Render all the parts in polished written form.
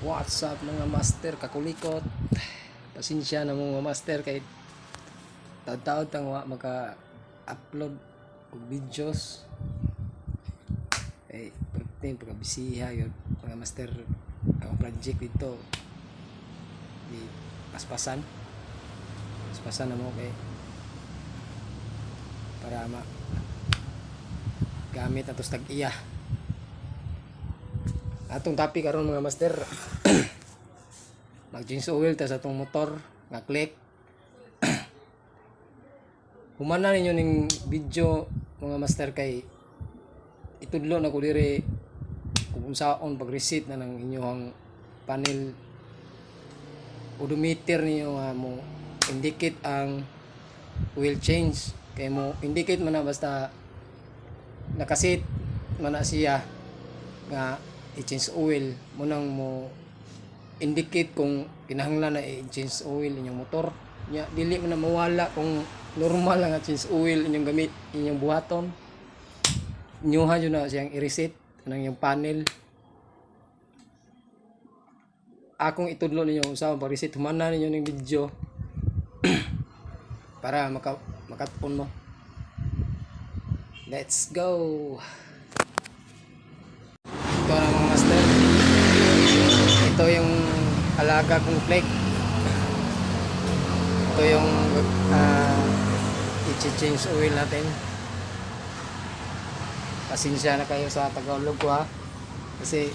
What's up mga master kakulikot? Pasensya na mga master kay taud-taud tang wa maka-upload og videos. Pagka bisiha yun mga master ang project dito. Di paspasan na mo kay para gamit atos tag-iya. Atong topic karon mga master mag change oil ta sa atong motor nga click. Humana ninyo ning video mga master kay itudlo na ko diri kung unsaon pag reset na ng inyong panel odometer niyo nga mo indicate ang oil change kay mo indicate man na basta nakasit man na siya nga i-change oil mo nang mo indicate kung kinahanglan na i-change oil inyong motor nya dili man na mawala kung normal lang nga change oil inyong gamit inyong buhaton nyuha yun na siyang i-reset ng inyong panel. Akong itudlo ninyo kung saan pag-reset humana ninyo ng video para makatpon mo. Let's go. Ito na mga master, ito yung alaga kong flake, ito yung i-change oil natin. Pasensya na kayo sa Tagalog ko ha, kasi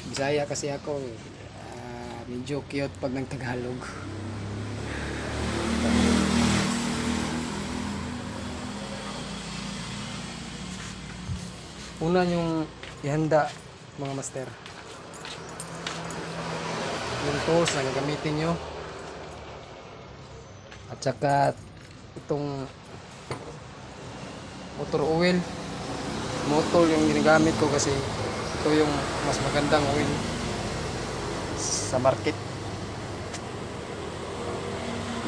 Bisaya kasi ako medyo cute pag ng Tagalog. Una yung ihanda mga master yung tools na gagamitin nyo at saka itong motor oil yung ginagamit ko kasi ito yung mas magandang oil sa market.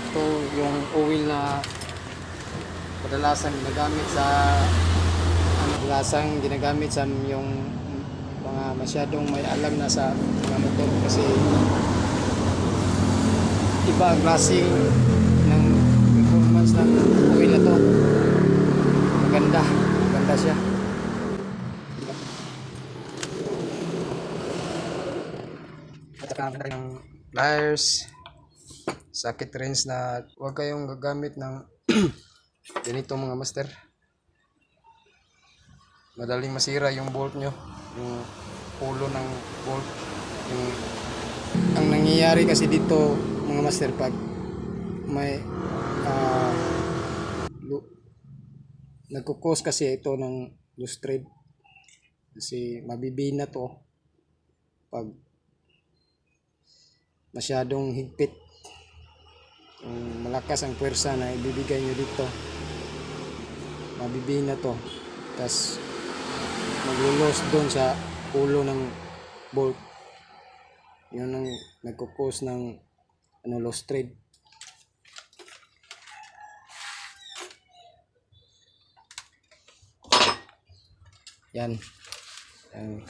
Ito yung oil na kadalasan ginagamit sa yung mga masyadong may alam na sa mga motor kasi iba ang klase ng performance ng oil na to. Maganda siya. At saka ng pliers, socket wrench na huwag kayong gagamit ng ganito mga master. Madaling masira yung bolt nyo, yung ulo ng bolt. Ang nangyayari kasi dito mga master pag may nagkukos kasi ito ng loose thread kasi mabibina to pag masyadong higpit. Malakas ang puwersa na ibibigay nyo dito, mabibina to, tas maglulos doon sa ulo ng bolt. Yun ang nagkukos ng loose thread. Yan ang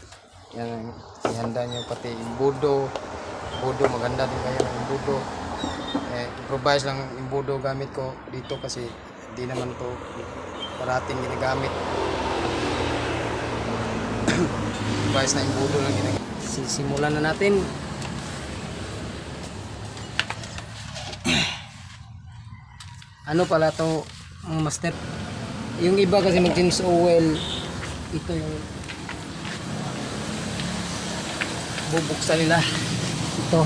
ihanda nyo, pati imbudo maganda din kayo ng imbudo. Improvise lang imbudo gamit ko dito kasi hindi naman to parating ginagamit. Improvise na imbudo lang ginagamit. Sisimulan na natin. Ano pala to mga master, yung iba kasi mag-change oil, ito yung bubuksan nila, ito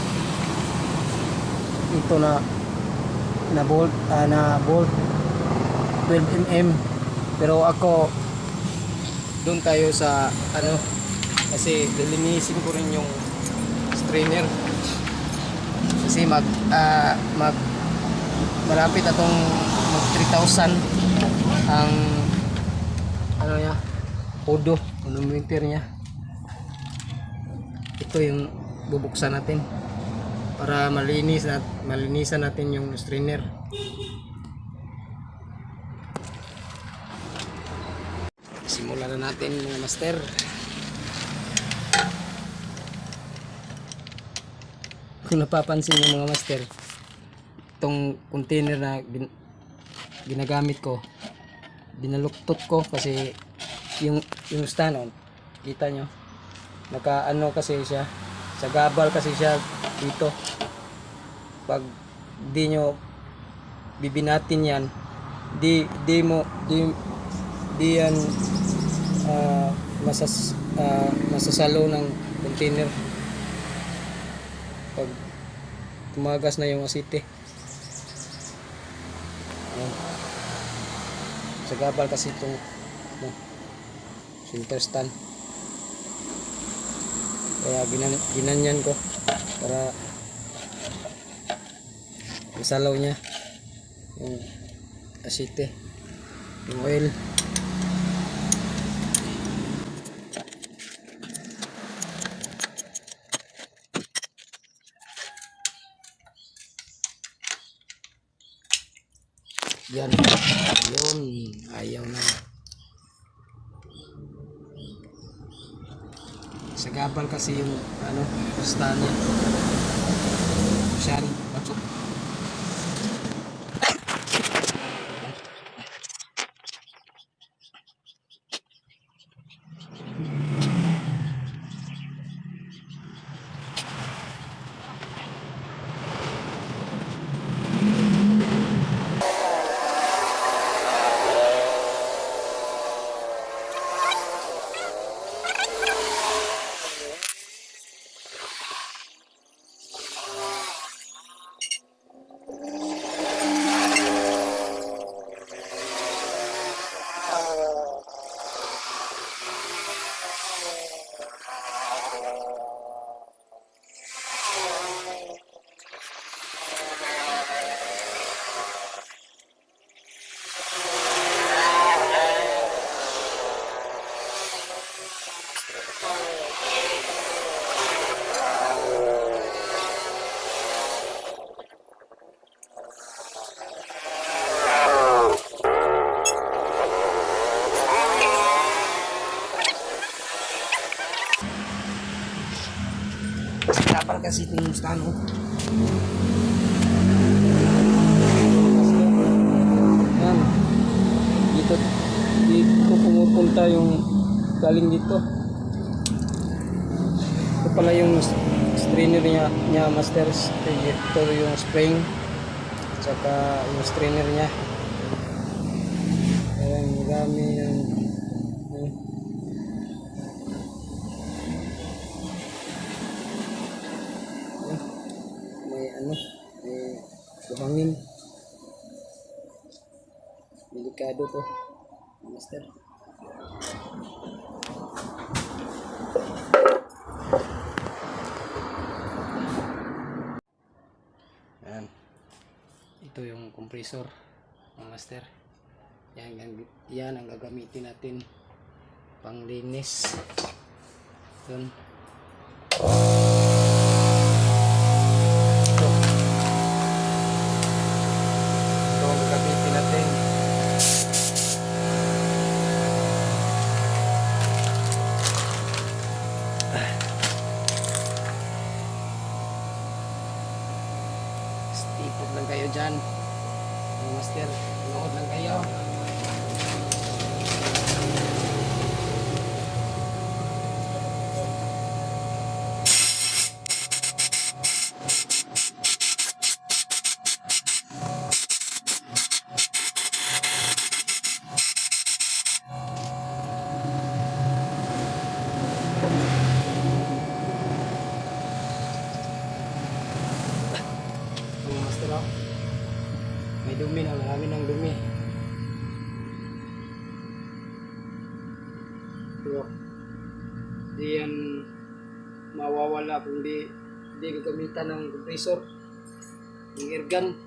na bolt 12mm, pero ako doon tayo sa kasi lilinisin ko rin yung strainer kasi malapit atong mag 3,000 ang niya odometer niya. Ito yung bubuksan natin para malinisan natin yung strainer. Simulan na natin mga master. kung napapansin ng mga master, itong container na ginagamit ko, binaluktot ko kasi yung stand on, kita nyo, naka kasi siya, sa gabal kasi siya dito. Pag di nyo bibinatin yan, di yan masasalo ng container pag tumagas na yung asite. Ayan. Sa gabal kasi itong center stand, kaya ginanyan ko para masalaw niya yung asite, yung oil. Yan, yun, ayaw na. Sa gabal kasi yung stand niya. Siyan, batok. Kapal kasi itong stand oh. Yan. Dito pumupunta yung galing dito. Ito pala yung strainer niya master. Ito yung spring saka yung strainer niya. Ayan, marami yung may buhangin. Delikado to, master. Ayan. Ito yung compressor, mga master. Yan ang gagamitin natin panglinis. Yun. Ipot lang kayo dyan, mga master, nood lang kayo. May dumi na, marami ng dumi. Pero di yan mawawala kung di gagamitan ng compressor, yung air gun.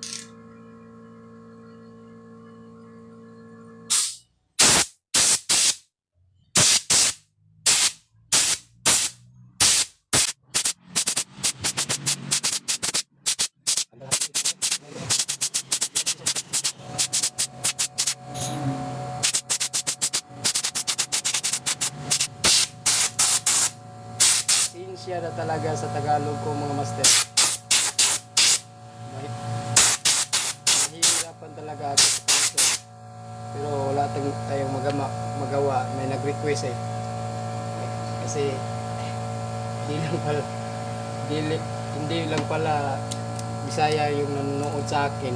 Siya na talaga sa Tagalog ko, mga master. pag-aabot sa puso. Pero wala tayong magawa. May nag-request eh. Kasi hindi lang pala hindi lang pala Bisaya yung nanonood sa akin.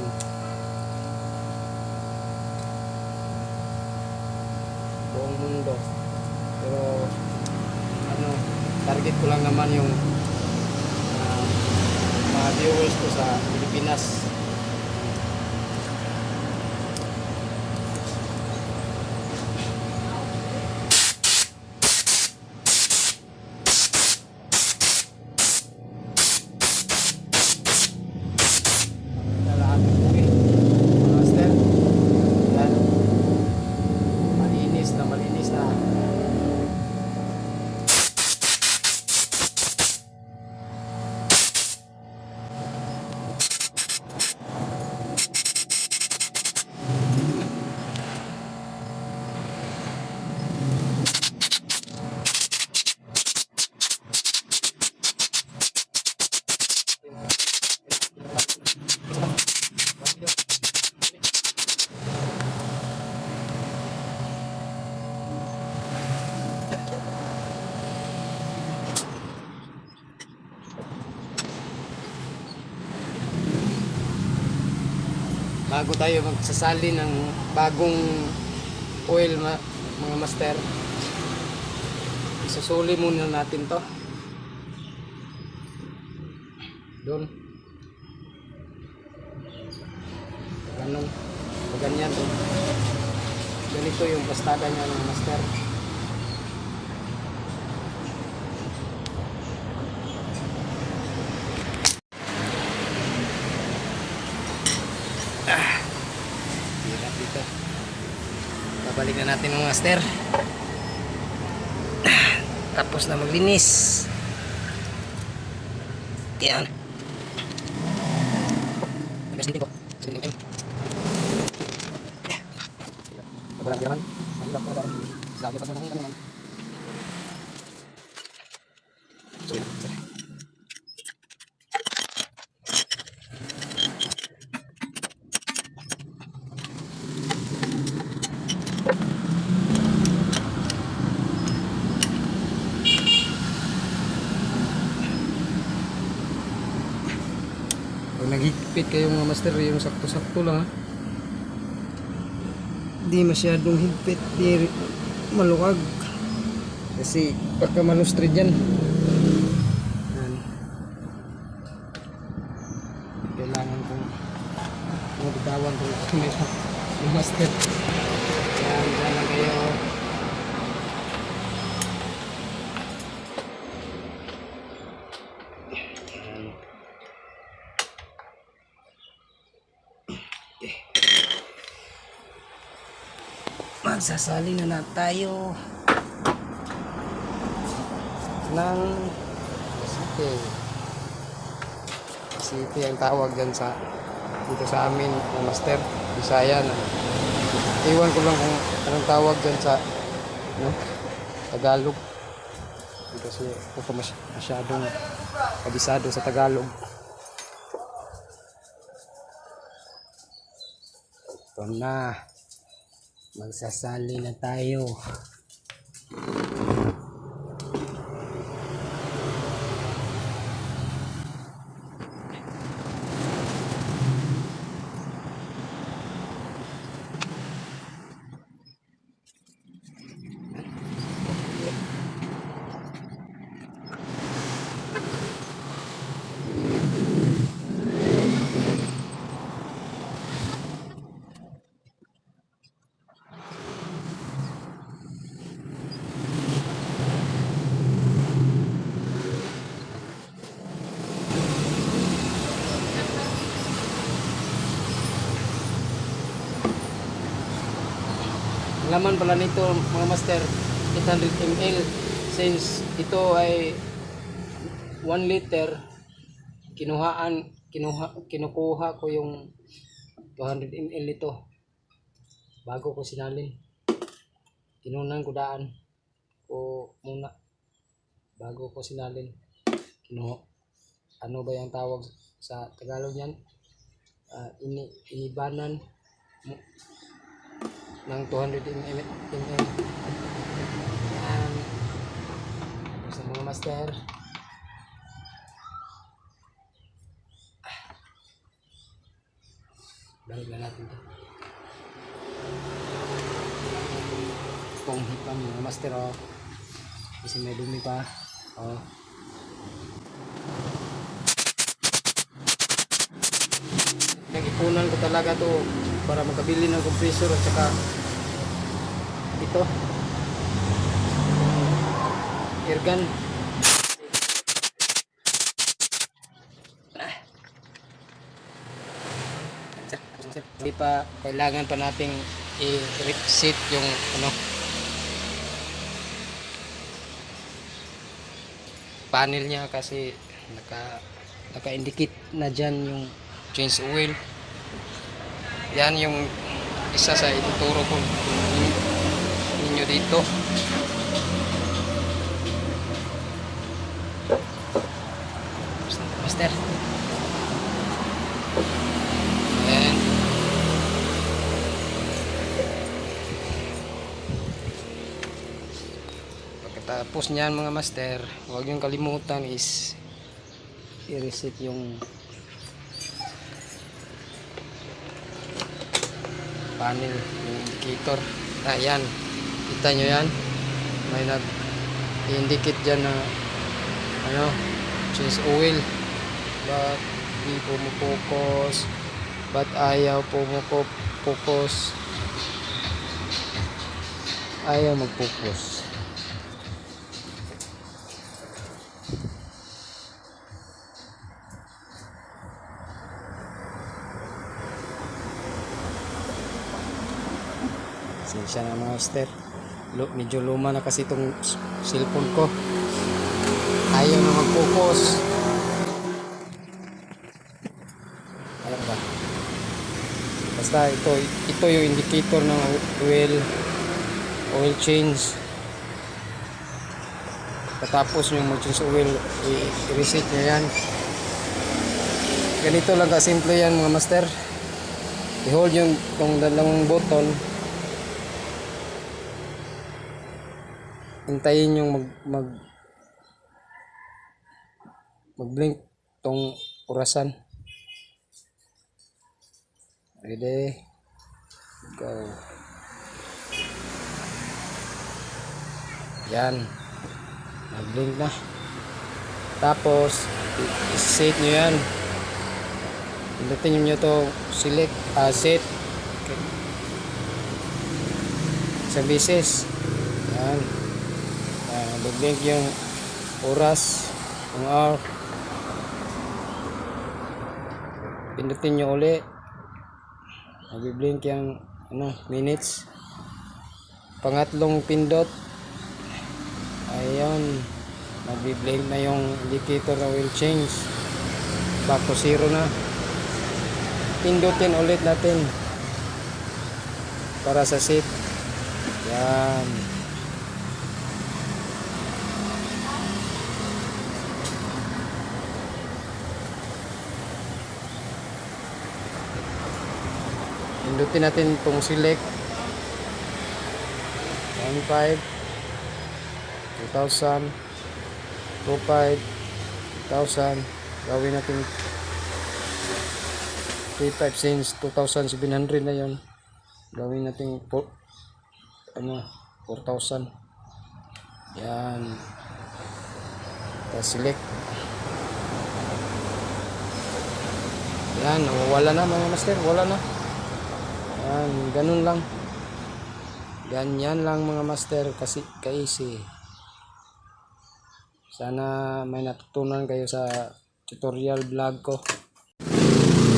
Buong mundo. Pero ano, target ko lang naman yung mga viewers ko sa Pilipinas. Lahat okay. Master. Yan. Malinis na malinis na. Bago tayo magsasali ng bagong oil mga master, isusuli muna natin to doon. Ganun, ganyan to. Ganito yung pastada niya ng master. Hirap dito. Babalik na natin mga master. Tapos na maglinis. Yan. Sini ko. Walang yaman. Mahirap pa rin. Lagi pa naman naman. Pag naghigpit kayo mga master, yung sakto-sakto lang ha. Di masyadong higpit, di maluwag. Kasi pagka malustrid yan. Yan. Kailangan kong magbitawan kung may master. Yan, dyan lang kayo. Magsasali na tayo ng city. City ang tawag dyan sa dito sa amin na master, Bisaya na. Iwan ko lang kung anong tawag dyan sa Tagalog. Kasi ako masyadong kabisado sa Tagalog. Ito na. Magsasali na tayo. Laman pala nito mga master 800 ml, since ito ay 1 liter. Kinukuha ko yung 200 ml nito bago ko sinalin. Kinunan ko daan ko muna bago ko sinalin. Ano ba yung tawag sa Tagalog yan? Inibanan ng 200 mm. Yan. Sa mga master. Balik na natin ito. Punghi pa mga master, oh. Kasi may dumi pa. Oh. Nag-ipunan ko talaga to para makabili ng compressor at saka ito air gun. Hindi pa kailangan pa nating i-reset yung panel niya kasi naka-indicate na dyan yung change oil. Yan yung isa sa ituturo ko ninyo dito. Master. And pagkatapos niyan mga master, huwag yung kalimutan is i-reset yung panel, yung indicator. Ayan, kita nyo yan, may nag-indicate dyan na change oil. Ba't di pumupokus, ba't ayaw pumupokus, ayaw magpokus. Sinsya na mga master, medyo luma na kasi itong cellphone ko, ayaw na mag-focus. Alam ba, basta ito yung indicator ng oil change. Tapos yung mag-change oil, i-reset nyo yan. Ganito lang kasimple yan mga master. I-hold yung dalawang button, hintayin yung mag-blink tong orasan. Ready, go. Yan, mag-blink na. Tapos i-set nyo yan, pindutin nyo to select, set isang beses. Yan, mag-blink yung oras, yung hour. Pindutin nyo uli, mag-blink yung minutes. Pangatlong pindot, ayun, mag-blink na yung indicator na oil change, back to zero na. Pindutin ulit natin para sa set. Yan, pindutin natin itong select 15, 2,000, 25, 2,000. Gawin natin 35 since 2,700 na yon. Gawin natin 4,000. Yan, tapos select. Yan, wala na mga master, wala na. Yan, ganun lang. Ganyan lang mga master, kasi ka-easy. Sana may natutunan kayo sa tutorial vlog ko.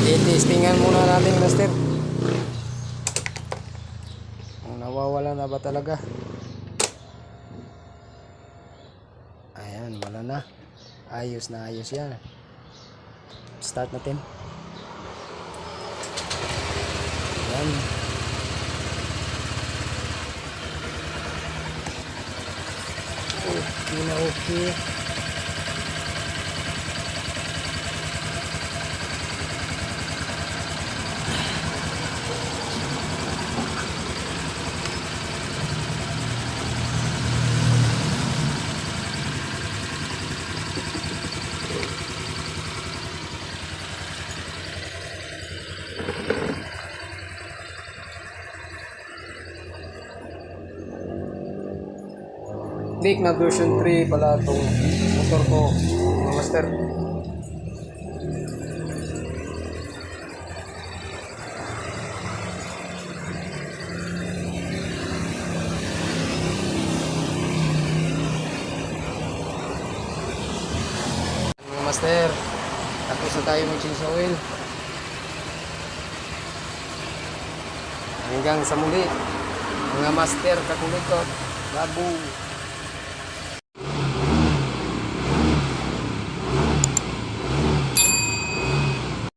I-testingan muna natin master kung nawawala na ba talaga. Ayan, wala na. Ayos na ayos yan. Start natin. Ayan. Okay na okay. Matic na version 3 pala itong motor ko, mga master. Mga master, tapos na tayo mag-change oil. Hanggang sa muli, mga master, kakulikot, labo.